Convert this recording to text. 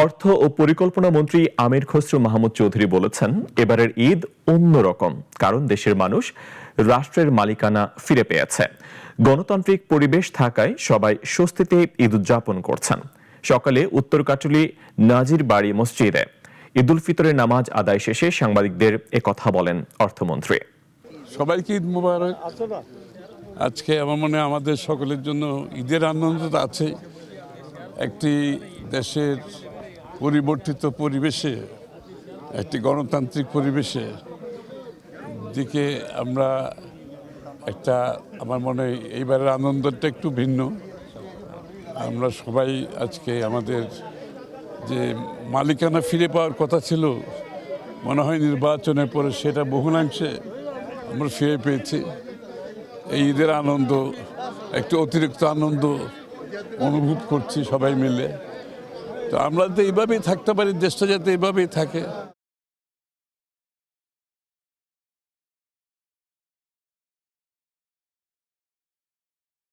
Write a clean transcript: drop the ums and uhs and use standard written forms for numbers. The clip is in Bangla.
অর্থ ও পরিকল্পনা মন্ত্রী আমির খসরু মাহমুদ চৌধুরী বলেছেন, এবারের ঈদ অন্যরকম, কারণ দেশের মানুষ রাষ্ট্রের মালিকানা ফিরে পেয়েছে। গণতান্ত্রিক পরিবেশ থাকায় সবাই স্বস্তিতে ঈদ উদযাপন করছেন। সকালে উত্তরকাটুলি নাজির বাড়ি মসজিদে ঈদ উল ফিতরের নামাজ আদায় শেষে সাংবাদিকদের একথা বলেন অর্থমন্ত্রী। সবাইকে ঈদ মোবারক। আজকে আমার মনে হয় আমাদের সকলের জন্য ঈদের আনন্দ তো আছে। একটি দেশের পরিবর্তিত পরিবেশে, একটি গণতান্ত্রিক পরিবেশে দিকে আমরা একটা, আমার মনে হয় এইবারের আনন্দটা একটু ভিন্ন। আমরা সবাই আজকে আমাদের যে মালিকানা ফিরে পাওয়ার কথা ছিল, মনে হয় নির্বাচনের পরে সেটা বহুলাংশে আমরা ফিরে পেয়েছি। এই ঈদের আনন্দ, একটু অতিরিক্ত আনন্দ অনুভব করছি সবাই মিলে। তো আমরা তো এইভাবেই থাকতে পারি, দেশটা যাতে এইভাবেই থাকে।